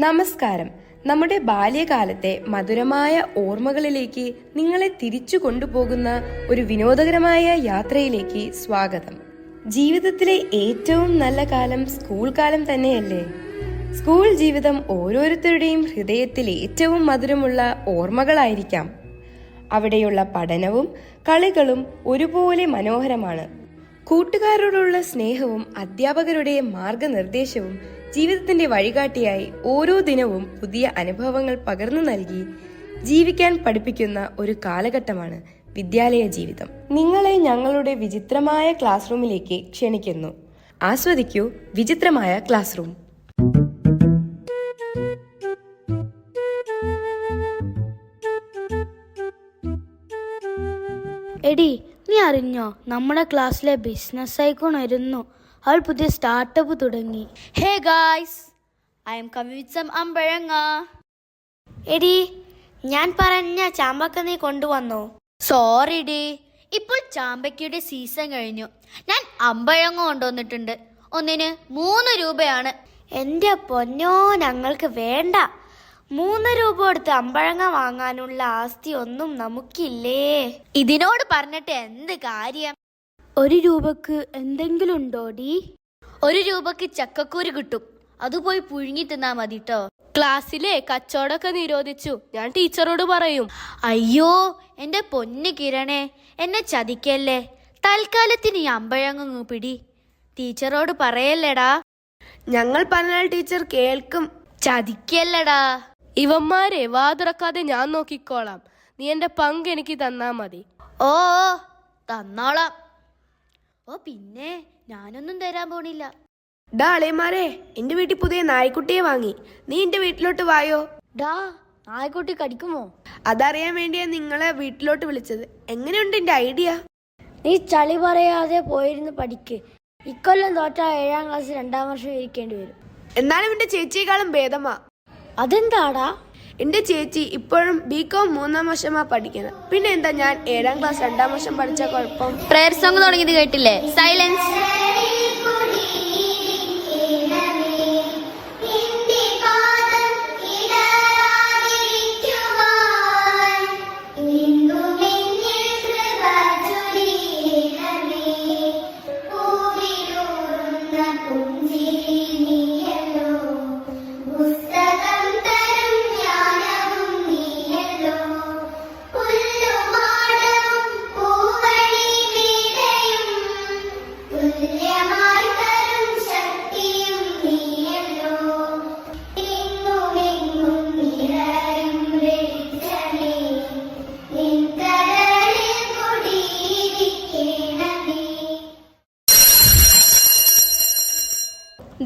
നമസ്കാരം. നമ്മുടെ ബാല്യകാലത്തെ മധുരമായ ഓർമ്മകളിലേക്ക് നിങ്ങളെ തിരിച്ചു കൊണ്ടുപോകുന്ന ഒരു വിനോദകരമായ യാത്രയിലേക്ക് സ്വാഗതം. ജീവിതത്തിലെ ഏറ്റവും നല്ല കാലം സ്കൂൾ കാലം തന്നെയല്ലേ? സ്കൂൾ ജീവിതം ഓരോരുത്തരുടെയും ഹൃദയത്തിൽ ഏറ്റവും മധുരമുള്ള ഓർമ്മകളായിരിക്കാം. അവിടെയുള്ള പഠനവും കളികളും ഒരുപോലെ മനോഹരമാണ്. കൂട്ടുകാരോടുള്ള സ്നേഹവും അധ്യാപകരുടെ മാർഗനിർദ്ദേശവും ജീവിതത്തിന്റെ വഴികാട്ടിയായി ഓരോ ദിനവും പുതിയ അനുഭവങ്ങൾ പകർന്നു നൽകി ജീവിക്കാൻ പഠിപ്പിക്കുന്ന ഒരു കാലഘട്ടമാണ് വിദ്യാലയ ജീവിതം. നിങ്ങളെ ഞങ്ങളുടെ വിചിത്രമായ ക്ലാസ് റൂമിലേക്ക് ക്ഷണിക്കുന്നു. ആസ്വദിക്കൂ വിചിത്രമായ ക്ലാസ് റൂം. എടി, നീ അറിഞ്ഞോ നമ്മുടെ ക്ലാസ്സിലെ ബിസിനസ് ഐക്കോൺ ആയിരുന്നു. അവൾ പുതിയ സ്റ്റാർട്ടപ്പ് തുടങ്ങി. Hey guys, I am coming with some അമ്പഴങ്ങ. എടി, ഞാൻ പറഞ്ഞ ചാമ്പക്ക നീ കൊണ്ടുവന്നോ? സോറി ഡി, ഇപ്പോൾ ചാമ്പയ്ക്കയുടെ സീസൺ കഴിഞ്ഞു. ഞാൻ അമ്പഴങ്ങ കൊണ്ടുവന്നിട്ടുണ്ട്. ഒന്നിന് 3 രൂപയാണ്. എന്റെ പൊന്നോ, ഞങ്ങൾക്ക് വേണ്ട. 3 രൂപ കൊടുത്ത് അമ്പഴങ്ങ വാങ്ങാനുള്ള ആസ്തി ഒന്നും നമുക്കില്ലേ. ഇതിനോട് പറഞ്ഞിട്ട് എന്ത് കാര്യം? 1 രൂപക്ക് എന്തെങ്കിലും ഉണ്ടോടി? 1 രൂപക്ക് ചക്കക്കൂര് കിട്ടും. അത് പോയി പുഴുങ്ങി തിന്നാ മതി ട്ടോ. ക്ലാസ്സിലെ കച്ചവടമൊക്കെ നിരോധിച്ചു. ഞാൻ ടീച്ചറോട് പറയും. അയ്യോ എന്റെ പൊന്നു കിരണേ, എന്നെ ചതിക്കല്ലേ. തൽക്കാലത്തിന് ഈ അമ്പഴങ്ങ പിടി. ടീച്ചറോട് പറയല്ലേടാ. ഞങ്ങൾ പറഞ്ഞാൽ ടീച്ചർ കേൾക്കും. ചതിക്കല്ലടാ. ഇവന്മാരെ വാതുറക്കാതെ ഞാൻ നോക്കിക്കോളാം. നീ എന്റെ പങ്ക് എനിക്ക് തന്നാ മതി. ഓ തന്നോളാം. ഓ പിന്നെ ഞാനൊന്നും തരാൻ പോണില്ല. ഡാ അളിയന്മാരെ, എന്റെ വീട്ടിൽ പുതിയ നായ്ക്കുട്ടിയെ വാങ്ങി. നീ എന്റെ വീട്ടിലോട്ട് വായോ. ഡാ, നായ്ക്കുട്ടി കടിക്കുമോ? അതറിയാൻ വേണ്ടിയാ നിങ്ങളെ വീട്ടിലോട്ട് വിളിച്ചത്. എങ്ങനെയുണ്ട് എന്റെ ഐഡിയ? നീ ചളി പറയാതെ പോയിരുന്ന് പഠിക്ക്. ഇക്കൊല്ലം തോറ്റാ 7ാം ക്ലാസ് 2ാം വർഷം ഇരിക്കേണ്ടി വരും. എന്നാലും എന്റെ ചേച്ചിയെക്കാളും ഭേദമാ. അതെന്താടാ? എന്റെ ചേച്ചി ഇപ്പോഴും ബികോം 3ാം വർഷമാ പഠിക്കുന്നത്. പിന്നെ എന്താ, ഞാൻ 7ാം ക്ലാസ് 2ാം വർഷം പഠിച്ച കുഴപ്പം? പ്രയർ സോങ് തുടങ്ങിയത് കേട്ടില്ലേ? സൈലൻസ്.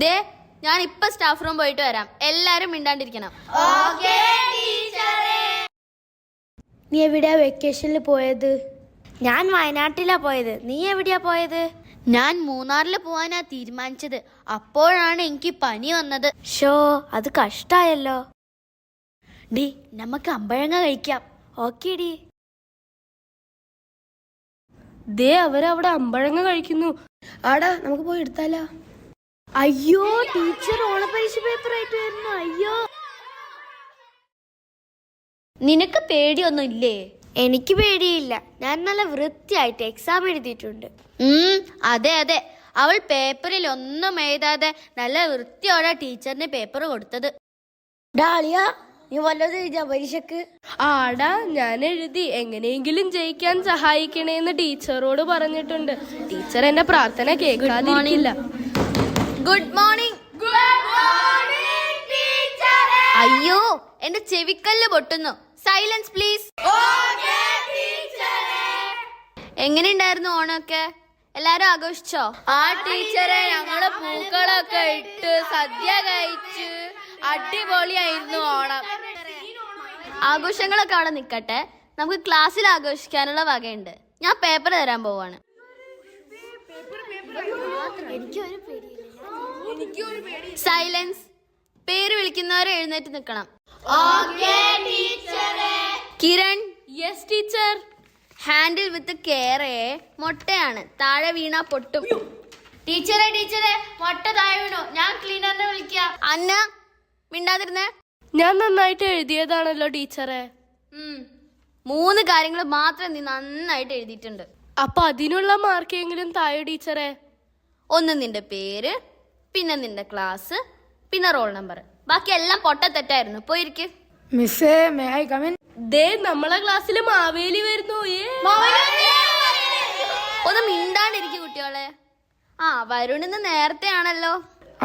ദേ, ഞാൻ ഇപ്പൊ സ്റ്റാഫ് റൂം പോയിട്ട് വരാം. എല്ലാരും മിണ്ടാണ്ടിരിക്കണം. നീ എവിടെയാ വെക്കേഷനിൽ പോയത്? ഞാൻ വയനാട്ടിലാ പോയത്. നീ എവിടെയാ പോയത്? ഞാൻ മൂന്നാറിൽ പോവാനാ തീരുമാനിച്ചത്. അപ്പോഴാണ് എനിക്ക് പനി വന്നത്. ഷോ, അത് കഷ്ടായല്ലോ. ഡി, നമുക്ക് അമ്പഴങ്ങ കഴിക്കാം. Okay D. ദേ അവരവിടെ അമ്പഴങ്ങ കഴിക്കുന്നു. ആടാ, നമുക്ക് പോയി എടുത്താലോ? അയ്യോ, ടീച്ചർ ഓണപരീക്ഷ പേപ്പർ ആയിട്ട് വരുന്നു. അയ്യോ, നിനക്ക് പേടിയൊന്നും ഇല്ലേ? എനിക്ക് പേടിയില്ല. ഞാൻ നല്ല വൃത്തിയായിട്ട് എക്സാം എഴുതിയിട്ടുണ്ട്. അതെ അതെ, അവൾ പേപ്പറിൽ ഒന്നും എഴുതാതെ നല്ല വൃത്തിയോടെ ടീച്ചറിന് പേപ്പർ കൊടുത്തത്. ഡാളിയ, നീ വല്ലതും എഴുതിയ പരീക്ഷക്ക്? ആടാ, ഞാൻ എഴുതി. എങ്ങനെയെങ്കിലും ജയിക്കാൻ സഹായിക്കണേന്ന് ടീച്ചറോട് പറഞ്ഞിട്ടുണ്ട്. ടീച്ചർ എന്റെ പ്രാർത്ഥന കേൾക്കാതിരിക്കില്ല. Good morning. അയ്യോ, എന്റെ ചെവിക്കല്ല് പൊട്ടുന്നു. Silence please. എങ്ങനെയുണ്ടായിരുന്നു ഓണമൊക്കെ? എല്ലാരും ആഘോഷിച്ചോ? ആ ടീച്ചറെ, ഞങ്ങള് പൂക്കളൊക്കെ ഇട്ട് സദ്യ കഴിച്ച് അടിപൊളിയായിരുന്നു ഓണം. ആഘോഷങ്ങളൊക്കെ അവിടെ നിക്കട്ടെ, നമുക്ക് ക്ലാസ്സിൽ ആഘോഷിക്കാനുള്ള വകയുണ്ട്. ഞാൻ പേപ്പർ തരാൻ പോവാണ്. സൈലൻസ്. പേര് വിളിക്കുന്നവരെ എഴുന്നേറ്റ് നിൽക്കണം. Kiran. Yes teacher. Handle with കെയറേ. മുട്ടയാണ്, താഴെ വീണ പൊട്ടും. ടീച്ചറെ ടീച്ചറെ, മുട്ട താഴെ വീണു. ഞാൻ ക്ലീനറിനെ വിളിക്കാം. അന്ന മിണ്ടാതിരുന്നേ. ഞാൻ നന്നായിട്ട് എഴുതിയതാണല്ലോ ടീച്ചറെ. 3 കാര്യങ്ങൾ മാത്രം നീ നന്നായിട്ട് എഴുതിയിട്ടുണ്ട്. അപ്പൊ അതിനുള്ള മാർക്കെങ്കിലും തായോ ടീച്ചറെ? ഒന്ന് നിന്റെ പേര്, പിന്നെ നിന്റെ ക്ലാസ്, പിന്നെ റോൾ നമ്പർ. ബാക്കി എല്ലാം പൊട്ടത്തെറ്റായിരുന്നു. പോയിരിക്ക്. മിസ്സേ, മേ ഐ കം ഇൻ? ദേ നമ്മളെ ക്ലാസ്സിൽ മാവേലി വരുന്നു. ഒന്ന് മിണ്ടാണ്ടിരിക്കും കുട്ടികളെ. വരുണിന്ന് നേരത്തെ ആണല്ലോ.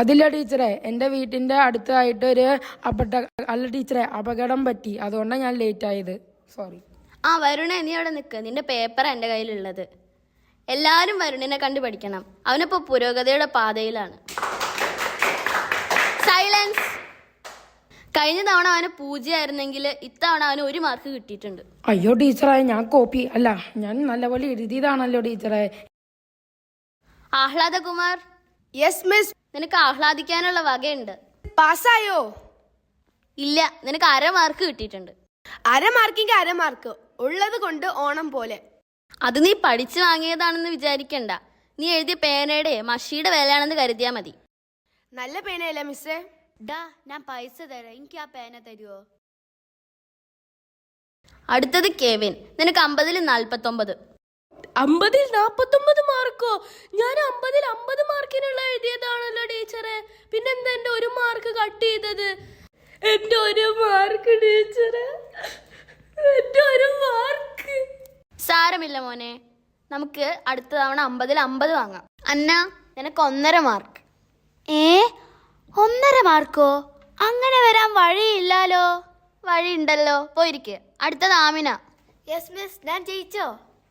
അതില്ല ടീച്ചറെ, എന്റെ വീട്ടിന്റെ അടുത്തായിട്ട് ഒരു അപകടം പറ്റി, അതുകൊണ്ടാണ് ഞാൻ ലേറ്റ് ആയത്. സോറി. വരുണേ, നീ അവിടെ നിൽക്ക്. നിന്റെ പേപ്പർ എൻ്റെ കയ്യിലുള്ളത്. എല്ലാവരും വരുണിനെ കണ്ടു പഠിക്കണം. അവനിപ്പോ പുരോഗതിയുടെ പാതയിലാണ്. സൈലൻസ്. കഴിഞ്ഞ തവണ അവന് 0 ആയിരുന്നെങ്കിൽ ഇത്തവണ അവന് 1 മാർക്ക് കിട്ടിയിട്ടുണ്ട്. അയ്യോ ടീച്ചറെ, ഞാൻ നല്ലപോലെ എഴുതിയതാണല്ലോ ടീച്ചറെ. ആഹ്ലാദകുമാർ. Yes miss. നിനക്ക് ആഹ്ലാദിക്കാനുള്ള വകയുണ്ട്. പാസ്സായോ? ഇല്ല, നിനക്ക് 1/2 മാർക്ക് കിട്ടിയിട്ടുണ്ട്. 1/2 മാർക്കിന്റെ 1/2 മാർക്ക് ഉള്ളത് കൊണ്ട് ഓണം പോലെ. അത് നീ പഠിച്ചു വാങ്ങിയതാണെന്ന് വിചാരിക്കണ്ട. നീ എഴുതിയ പേനയുടെ മഷിയുടെ വിലയാണെന്ന് കരുതിയാ മതി. നല്ല പേനയല്ല മിസ്സേ. ഞാൻ പൈസ തരാം, എനിക്ക് ആ പേന തരുമോ? അടുത്തത് കെവിൻ. നിനക്ക് 50-ൽ 49. 50-ൽ 49 മാർക്കോ? ഞാൻ 50-ൽ 50 മാർക്കിനുള്ള എഴുതിയതാണല്ലോ ടീച്ചറെ. പിന്നെന്താ എന്റെ 1 മാർക്ക് കട്ട് ചെയ്തത്? എന്റെ 1 മാർക്ക് ടീച്ചറെ, എന്റെ 1 മാർക്ക്. സാരമില്ല മോനെ, നമുക്ക് അടുത്ത തവണ 50-ൽ 50 വാങ്ങാം. അന്ന, നിനക്ക് 1.5 മാർക്ക്. 1.5 മാർക്കോ? അങ്ങനെ വരാൻ വഴിയില്ലാലോ. വഴിയുണ്ടല്ലോ, പോയിരിക്കെ. അടുത്തത് ആമിന. യെസ് മിസ്, ഞാൻ ജയിച്ചോ?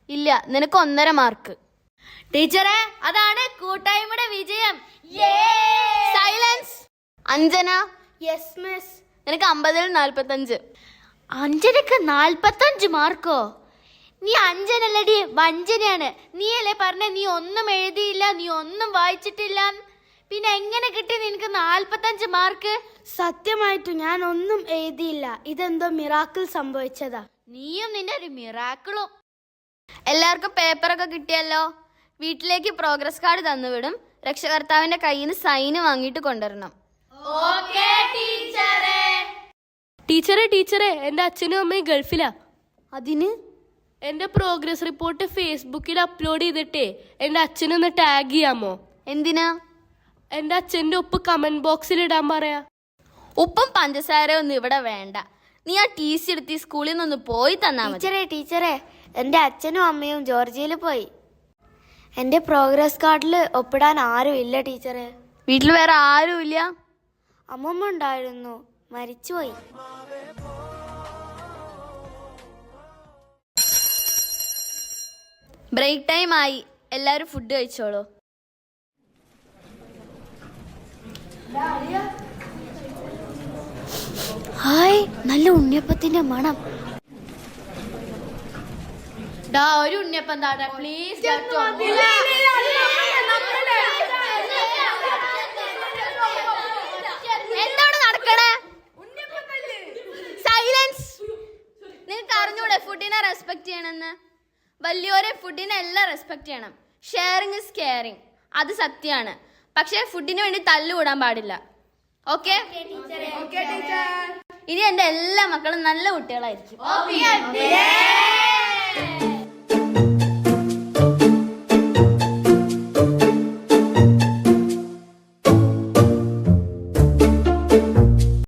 ഇല്ല, നിനക്ക് 1.5 മാർക്ക്. ടീച്ചറെ, അതാണ് കൂട്ടായ്മയുടെ വിജയം. സൈലൻസ്. അഞ്ജന. Yes miss. നിനക്ക് 50-ൽ 45. അഞ്ജനക്ക് 45 മാർക്കോ? നീ അഞ്ജനല്ലടി, വഞ്ചനയാണ്. നീയല്ലേ പറഞ്ഞ നീ ഒന്നും എഴുതിയില്ല, നീ ഒന്നും വായിച്ചിട്ടില്ല. പിന്നെ എങ്ങനെ കിട്ടി നിനക്ക് 45 മാർക്ക്? സത്യമായിട്ടും ഞാൻ ഒന്നും എഴുതിയില്ല. ഇതെന്തോ മിറാക്കിൾ സംഭവിച്ചതാ. നീയും നിന്റെ ഒരു മിറാക്കിളും. എല്ലാവർക്കും പേപ്പറൊക്കെ കിട്ടിയല്ലോ. വീട്ടിലേക്ക് പ്രോഗ്രസ് കാർഡ് തന്നുവിടും. രക്ഷകർത്താവിന്റെ കയ്യിൽ നിന്ന് സൈന് വാങ്ങിയിട്ട് കൊണ്ടുവരണം. ടീച്ചറെ, എന്റെ അച്ഛനും അമ്മയും ഗൾഫിലാ. അതിന് എന്റെ പ്രോഗ്രസ് റിപ്പോർട്ട് ഫേസ്ബുക്കിൽ അപ്ലോഡ് ചെയ്തിട്ടേ എന്റെ അച്ഛനൊന്ന് ടാഗ് ചെയ്യാമോ? എന്തിനാ? എന്റെ അച്ഛന്റെ ഒപ്പ് കമന്റ് ബോക്സിൽ ഇടാൻ പറയാ. ഉപ്പും പഞ്ചസാരയും ഒന്നും ഇവിടെ വേണ്ട. നീ ആ TC എടുത്ത് സ്കൂളിൽ നിന്നൊന്ന് പോയി തന്നാ മതി. ടീച്ചറെ, എന്റെ അച്ഛനും അമ്മയും ജോർജിയയിൽ പോയി. എന്റെ പ്രോഗ്രസ് കാർഡിൽ ഒപ്പിടാൻ ആരും ഇല്ല ടീച്ചറെ. വീട്ടിൽ വേറെ ആരും ഇല്ല? അമ്മമ്മ ഉണ്ടായിരുന്നു, മരിച്ചുപോയി. ബ്രേക്ക് ടൈം ആയി. എല്ലാരും ഫുഡ് കഴിച്ചോളൂ. ഹായ്, നല്ല ഉണ്ണിയപ്പത്തിന്റെ മണം. ഒരു ഉണ്ണിയപ്പം താടാ പ്ലീസ്. എന്താണ് നടക്കണേ? സൈലൻസ്. നിനക്ക് അറിഞ്ഞൂടെ ഫുഡിനെ റെസ്പെക്ട് ചെയ്യണമെന്ന്? വലിയോരെ ഫുഡിനെ എല്ലാം റെസ്പെക്ട് ചെയ്യണം. Sharing is caring. അത് സത്യമാണ്. പക്ഷെ ഫുഡിന് വേണ്ടി തല്ലുകൂടാൻ പാടില്ല. ഓക്കെ? ഇനി എന്റെ എല്ലാ മക്കളും നല്ല കുട്ടികളായിരിക്കും.